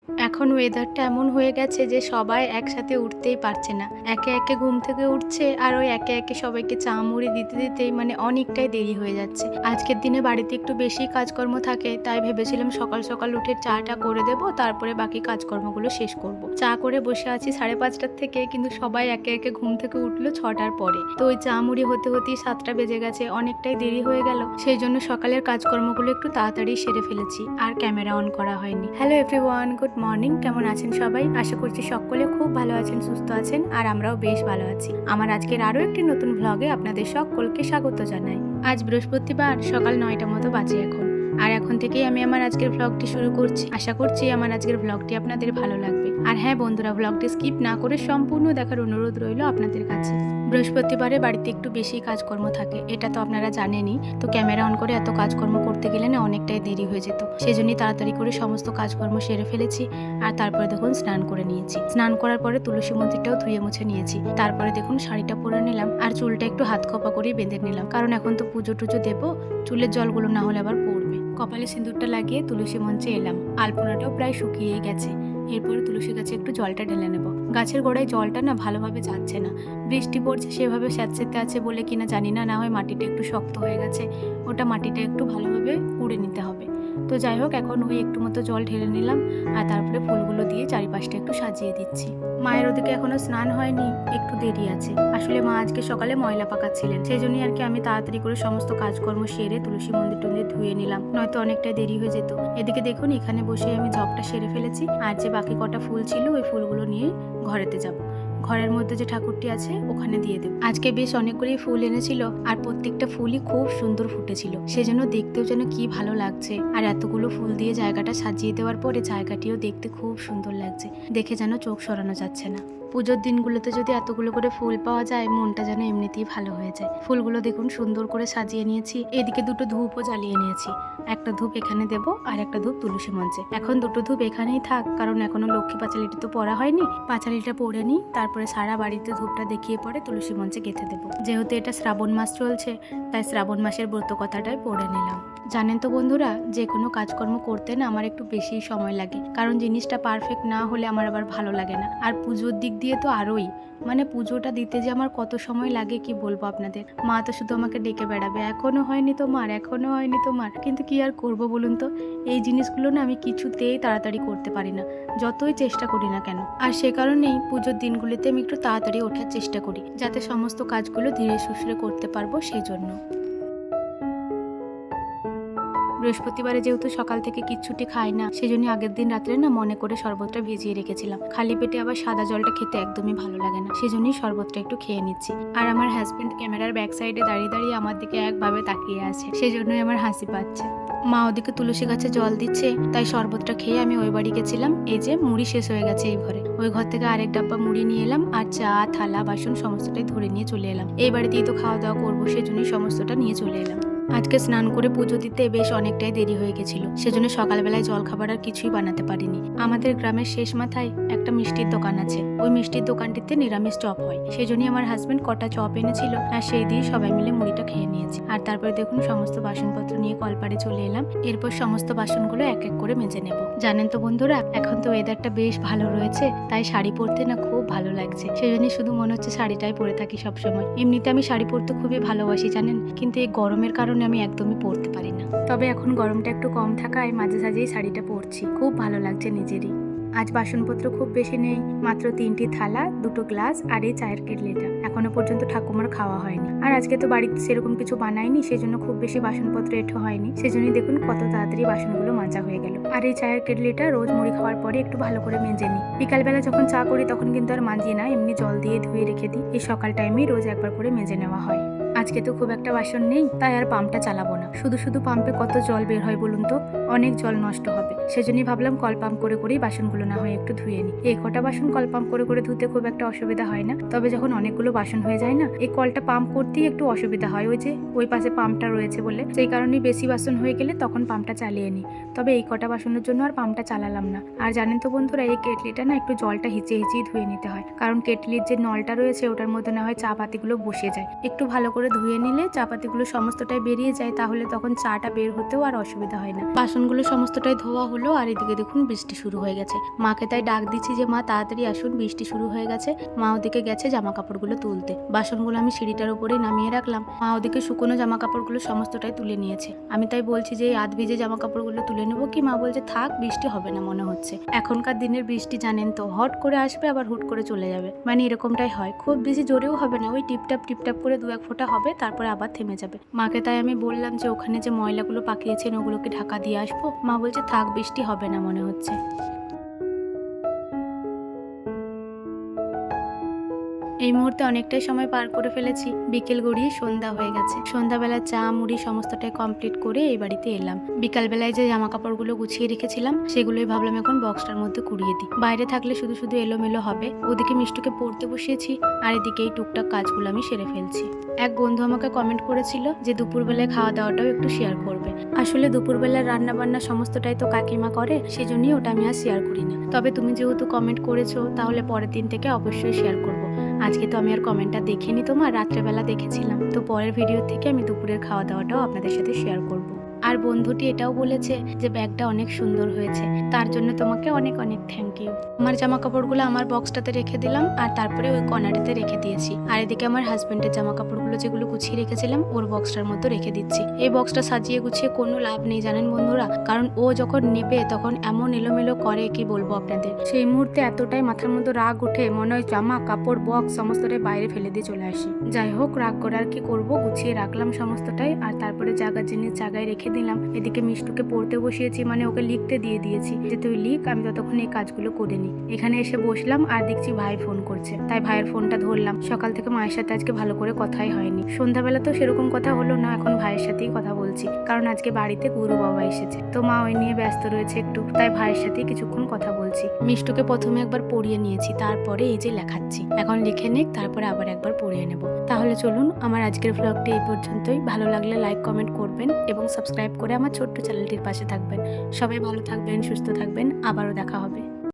এখন ওয়েদারটা এমন হয়ে গেছে যে সবাই একসাথে উঠতেই পারছে না। একে একে ঘুম থেকে উঠছে আর ওই একে একে সবাইকে চা মুড়ি দিতে দিতেই অনেকটাই দেরি হয়ে যাচ্ছে। আজকের দিনে বাড়িতে একটু বেশি কাজকর্ম থাকে, তাই ভেবেছিলাম সকাল সকাল উঠে চাটা করে দেব, তারপরে বাকি কাজকর্মগুলো শেষ করব। চা করে বসে আছি 5:30টার থেকে, কিন্তু সবাই একে একে ঘুম থেকে উঠলো 6টার পরে। তো ওই চা মুড়ি হতে হতেই 7টা বেজে গেছে, অনেকটাই দেরি হয়ে গেল। সেই জন্য সকালের কাজকর্মগুলো একটু তাড়াতাড়ি সেরে ফেলেছি, আর ক্যামেরা অন করা হয়নি। Hello everyone, good morning. কেমন আছেন সবাই? আশা করছি সকলে খুব ভালো আছেন, সুস্থ আছেন, আর আমরাও বেশ ভালো আছি। আমার আজকের আরো একটি নতুন ব্লগে আপনাদের সকলকে স্বাগত জানাই। আজ বৃহস্পতিবার, সকাল 9টা মতো বাজে এখন। আর এখন থেকেই আমি আমার আজকের ব্লগটি শুরু করছি। আশা করছি আমার আজকের ব্লগটি আপনাদের ভালো লাগবে। আর হ্যাঁ বন্ধুরা, ব্লগটি স্কিপ না করে সম্পূর্ণ দেখার অনুরোধ রইল আপনাদের কাছে। বৃহস্পতিবারে বাড়িতে একটু বেশি কাজকর্ম থাকে, এটা তো আপনারা জানেনই। তো ক্যামেরা অন করে এত কাজকর্ম করতে গেলে না অনেকটাই দেরি হয়ে যেত। সেজন্যই তাড়াতাড়ি করে সমস্ত কাজকর্ম সেরে ফেলেছি। আর তারপরে দেখুন স্নান করে নিয়েছি। স্নান করার পরে তুলসী মন্দিরটাও ধুয়ে মুছে নিয়েছি। তারপরে দেখুন শাড়িটা পরে নিলাম, আর চুলটা একটু হাত খোপা করে বেঁধে নিলাম, কারণ এখন তো পুজো টুজো দেবো, চুলের জলগুলো না হলে আবার পড়বে। কপালে সিঁদুরটা লাগিয়ে তুলসী মঞ্চে এলাম। আলপনাটাও প্রায় শুকিয়েই গেছে। এরপরে তুলসী গাছে একটু জলটা ঢেলে নেব। গাছের গোড়ায় জলটা না ভালোভাবে যাচ্ছে না, বৃষ্টি পড়ছে সেভাবে স্যাঁতসেঁতে আছে বলে কিনা জানি না, না হয় মাটিটা একটু শক্ত হয়ে গেছে, ওটা মাটিটা একটু ভালোভাবে কুড়ে নিতে হবে। তো যাই হোক, এখন ওই একটু মতো জল ঢেলে নিলাম, আর তারপরে ফুলগুলো দিয়ে চারিপাশটা একটু সাজিয়ে দিচ্ছি। মায়ের ওদিকে এখনো স্নান হয়নি, একটু দেরি আছে। আসলে মা আজকে সকালে ময়লা পাকাচ্ছিলেন, সেই জন্যই আর কি আমি তাড়াতাড়ি করে সমস্ত কাজকর্ম সেরে তুলসী মন্দির টন্দির ধুয়ে নিলাম, নয়তো অনেকটা দেরি হয়ে যেত। এদিকে দেখুন, এখানে বসে আমি জবটা সেরে ফেলেছি, আর যে বাকি কটা ফুল ছিল ওই ফুলগুলো নিয়ে ঘরেতে যাব। ঘরের মধ্যে যে ঠাকুরটি আছে ওখানে দিয়ে দেব। আজকে বেশ অনেকগুলি ফুল এনেছিল, আর প্রত্যেকটা ফুলই খুব সুন্দর ফুটেছিল, সেজন্য দেখতেও যেন কি ভালো লাগছে। আর এতগুলো ফুল দিয়ে জায়গাটা সাজিয়ে দেওয়ার পরে জায়গাটিও দেখতে খুব সুন্দর লাগছে, দেখে যেন চোখ সরানো যাচ্ছে না। পুজোর দিনগুলোতে যদি এতগুলো করে ফুল পাওয়া যায়, মনটা যেন এমনিতেই ভালো হয়ে যায়। ফুলগুলো দেখুন সুন্দর করে সাজিয়ে নিয়েছি। এদিকে দুটো ধূপও জ্বালিয়ে নিয়েছি। একটা ধূপ এখানে দেব, আর একটা ধূপ তুলসী মঞ্চে। এখন দুটো ধূপ এখানেই থাক, কারণ এখনো লক্ষ্মী পাঁচালিটি তো পড়া হয়নি। পাঁচালিটা পড়ে নিই, তারপরে সারা বাড়িতে ধূপটা দেখিয়ে পরে তুলসী মঞ্চে গেঁথে দেবো। যেহেতু এটা শ্রাবণ মাস চলছে, তাই শ্রাবণ মাসের ব্রত কথাটাই পড়ে নিলাম। জানেন তো বন্ধুরা, যে কোনো কাজকর্ম করতে না আমার একটু বেশি সময় লাগে, কারণ জিনিসটা পারফেক্ট না হলে আমার আবার ভালো লাগে না। আর পুজোর দিক দিয়ে তো আরোই, পুজোটা দিতে যে আমার কত সময় লাগে কি বলবো আপনাদের। মা তো শুধু আমাকে ডেকে বেড়াবে, এখনো হয়নি তোমার, এখনো হয়নি তোমার। কিন্তু কি আর করব বলুন তো, এই জিনিসগুলো না আমি কিছুতেই তাড়াতাড়ি করতে পারি না, যতই চেষ্টা করি না কেন। আর সে কারণেই পুজোর দিনগুলিতে আমি একটু তাড়াতাড়ি ওঠার চেষ্টা করি, যাতে সমস্ত কাজগুলো ধীরে সুস্থে করতে পারবো, সেই জন্য। বৃহস্পতিবারে যেহেতু সকাল থেকে কিচ্ছুটি খাই না, সেজন্য আগের দিন রাত্রে না মনে করে শরবতটা ভিজিয়ে রেখেছিলাম। খালি পেটে আবার সাদা জলটা খেতে একদমই ভালো লাগে না, সেজন্যই শরবতটা একটু খেয়ে নিচ্ছি। আর আমার হাজবেন্ড ক্যামেরার ব্যাক সাইডে দাঁড়িয়ে দাঁড়িয়ে আমার দিকে একভাবে তাকিয়ে আছে, সেজন্যই আমার হাসি পাচ্ছে। মা ওদিকে তুলসী গাছে জল দিচ্ছে, তাই শরবতটা খেয়ে আমি ওই বাড়ি গেছিলাম। এই যে মুড়ি শেষ হয়ে গেছে এই ঘরে, ওই ঘর থেকে আরেক ডাব্বা মুড়ি নিয়ে এলাম, আর চা থালা বাসন সমস্তটাই ধরে নিয়ে চলে এলাম। এই বাড়িতেই তো খাওয়া দাওয়া করবো, সেজন্যই সমস্তটা নিয়ে চলে এলাম। আজকে স্নান করে পুজো দিতে বেশ অনেকটাই দেরি হয়ে গেছিল, সেজন্য সকালবেলায় জল খাবার আর কিছুই বানাতে পারিনি। আমাদের গ্রামের শেষ মাথায় একটা মিষ্টির দোকান আছে, ওই মিষ্টির দোকানটিতে নিরামিষ চপ হয়, সেজন্যই আমার হাজবেন্ড কটা চপ এনেছিল, আর সেই দিয়ে সবাই মিলে মুড়িটা খেয়ে নিয়েছি। আর তারপরে দেখুন সমস্ত বাসনপত্র নিয়ে কলপাড়ে চলে এলাম। এরপর সমস্ত বাসনগুলো এক এক করে মেজে নেব। জানেন তো বন্ধুরা, এখন তো ওয়েদারটা বেশ ভালো রয়েছে, তাই শাড়ি পরতে না খুব ভালো লাগছে, সেজন্য শুধু মনে হচ্ছে শাড়িটাই পরে থাকি সবসময়। এমনিতে আমি শাড়ি পরতে খুবই ভালোবাসি জানেন, কিন্তু এই গরমের কারণে আমি একদমই পরতে পারি না। তবে এখন গরমটা একটু কম থাকায় মাঝে সাঝেই শাড়িটা পরছি, খুব ভালো লাগছে নিজেরই। আজ বাসনপত্র খুব বেশি নেই, মাত্র 3টি থালা, 2টো গ্লাস, আর এই চায়ের কেটলিটা। এখনো পর্যন্ত ঠাকুমার খাওয়া হয়নি, আর আজকে তো বাড়িতে সেরকম কিছু বানাইনি, সেজন্য খুব বেশি বাসনপত্র এঁঠো হয়নি, সেজন্যই দেখুন কত তাড়াতাড়ি বাসনগুলো মাজা হয়ে গেল। আর এই চায়ের কেটলিটা রোজ মুড়ি খাওয়ার পরে একটু ভালো করে মেজে নিই। বিকালবেলা যখন চা করি তখন কিন্তু আর মাজি না, এমনি জল দিয়ে ধুয়ে রেখে দিই। এই সকাল টাইমেই রোজ একবার করে মেজে নেওয়া হয়। আজকে তো খুব একটা বাসন নেই, তাই আর পাম্পটা চালাবো না। শুধু শুধু পাম্পে কত জল বের হয় বলুন তো, অনেক জল নষ্ট হবে, সেজন্যই ভাবলাম কল পাম্প করে করেই বাসনগুলো না হয় একটু ধুয়ে নিই। এই কটা বাসন কল পাম্প করে করে ধুতে খুব একটা অসুবিধা হয় না, তবে যখন অনেকগুলো বাসন হয়ে যায় না, এই কলটা পাম্প করতেই একটু অসুবিধা হয়। ওই যে ওই পাশে পাম্পটা রয়েছে বলে, সেই কারণেই বেশি বাসন হয়ে গেলে তখন পাম্পটা চালিয়ে নিই। তবে এই কটা বাসনের জন্য আর পাম্পটা চালালাম না। আর জানেন তো বন্ধুরা, এই কেটলিটা না একটু জলটা হিচিয়ে হিচিয়ে ধুয়ে নিতে হয়, কারণ কেটলির যে নলটা রয়েছে ওটার মধ্যে না হয় চা পাতিগুলো বসে যায়। একটু ভালো করে ধুয়ে নিলে চা পাতিগুলো সমস্তটাই বেরিয়ে যায়, তাহলে তখন চাটা বের হতেও আর অসুবিধা হয় না। বাসনগুলো সমস্তটাই ধোয়া হলো আর এদিকে দেখুন বৃষ্টি শুরু হয়ে গেছে। মাকে তাই ডাক দিচ্ছি যে মা তাড়াতাড়ি আসুন, বৃষ্টি শুরু হয়ে গেছে। মা ওদিকে গেছে জামা কাপড়গুলো তুলতে। বাসনগুলো আমি সিঁড়িটার উপরেই নামিয়ে রাখলাম। মা ওদিকে শুকনো জামা কাপড়গুলো সমস্তটাই তুলে নিয়েছে। আমি তাই বলছি যে এই আধ ভিজে জামা কাপড়গুলো তুলে নেবো কি? মা বলছে থাক, বৃষ্টি হবে না মনে হচ্ছে। এখনকার দিনের বৃষ্টি জানেন তো, হট করে আসবে আবার হুট করে চলে যাবে, মানে এরকমটাই হয়। খুব বেশি জোরেও হবে না, ওই টিপটাপ টিপটাপ করে 2-1 ফোঁটা হবে, তারপরে আবার থেমে যাবে। মাকে তাই আমি বললাম যে ওখানে যে ময়লাগুলো পাকিয়েছেন ওগুলোকে ঢাকা দিয়ে আসবো। মা বলছে থাক, বৃষ্টি হবে না মনে হচ্ছে। এই মুহূর্তে অনেকটাই সময় পার করে ফেলেছি। বিকেল গড়িয়ে সন্ধ্যা হয়ে গেছে। সন্ধ্যাবেলা চা মুড়ি সমস্তটাই কমপ্লিট করে এই বাড়িতে এলাম। বিকালবেলায় যে জামা কাপড়গুলো গুছিয়ে রেখেছিলাম সেগুলোই ভাবলাম এখন বক্সটার মধ্যে কুড়িয়ে দিই। বাইরে থাকলে শুধু শুধু এলোমেলো হবে। ওদিকে মিষ্টুকে পড়তে বসিয়েছি আর এদিকে এই টুকটাক কাজগুলো আমি সেরে ফেলছি। এক বন্ধু আমাকে কমেন্ট করেছিল যে দুপুরবেলায় খাওয়া দাওয়াটাও একটু শেয়ার করবে। আসলে দুপুরবেলার রান্না বান্না সমস্তটাই তো কাকিমা করে, সেজন্যই ওটা আমি আর শেয়ার করি না। তবে তুমি যেহেতু কমেন্ট করেছো তাহলে পরের দিন থেকে অবশ্যই শেয়ার করবো। আজকে তো আমি আর কমেন্টটা দেখিনি, তোমার রাত্রেবেলা দেখেছিলাম, তো পরের ভিডিও থেকে আমি দুপুরের খাওয়া দাওয়াটাও আপনাদের সাথে শেয়ার করব। আর বন্ধুটি এটাও বলেছে যে ব্যাগটা অনেক সুন্দর হয়েছে, তার জন্য তোমাকে অনেক অনেক থ্যাংক ইউ। আমার জামা কাপড়গুলো আমার বক্সটাতে রেখে দিলাম আর তারপরে ওই কর্নারেতে রেখে দিয়েছি। আর এদিকে আমার হাজবেন্ডের জামা কাপড়গুলো যেগুলো গুছিয়ে রেখেছিলাম ওর বক্সটার মধ্যে রেখে দিচ্ছি। এই বক্সটা সাজিয়ে গুছিয়ে কোনো লাভ নেই জানেন বন্ধুরা, কারণ ও যখন নেবে তখন এমন এলোমেলো করে কি বলবো আপনাদের। সেই মুহূর্তে এতটাই মাথার মধ্যে রাগ উঠে মনে হয় জামা কাপড় বক্স সমস্তটাই বাইরে ফেলে দিয়ে চলে আসি। যাই হোক, রাগ করে আর কি করবো, গুছিয়ে রাখলাম সমস্তটাই আর তারপরে জায়গার জিনিস জায়গায় রেখে দিলাম। এদিকে মিষ্টুকে পড়তে বসিয়েছি, মানে ওকে লিখতে দিয়ে দিয়েছি যে তুই লিখ, আমি ততক্ষণ এই কাজগুলো করে নিই। এখানে এসে বসলাম আর দেখছি ভাই ফোন করছে, তাই ভাইয়ের ফোনটা ধরলাম। সকাল থেকে মায়ের সাথে আজকে ভালো করে কথাই হয়নি। সন্ধ্যাবেলা তো সেরকম কথা হলো না, এখন ভাইয়ের সাথেই কথা বলছি, কারণ আজকে বাড়িতে গুরু বাবা এসেছে, তো মা ওই নিয়ে ব্যস্ত রয়েছে একটু, তাই ভাইয়ের সাথেই কিছুক্ষণ কথা বলছি। মিষ্টুকে প্রথমে একবার পড়িয়ে নিয়েছি, তারপরে এই যে লেখাচ্ছি। এখন লিখে নিক, তারপরে আবার একবার পড়িয়ে নেব। তাহলে চলুন, আমার আজকের ব্লগটি এই পর্যন্তই। ভালো লাগলে লাইক কমেন্ট করবেন এবং সাবস্ক্রাইব করে আমার ছোট্ট চ্যানেলটির পাশে থাকবেন। সবাই ভালো থাকবেন, সুস্থ থাকবেন, আবারও দেখা হবে।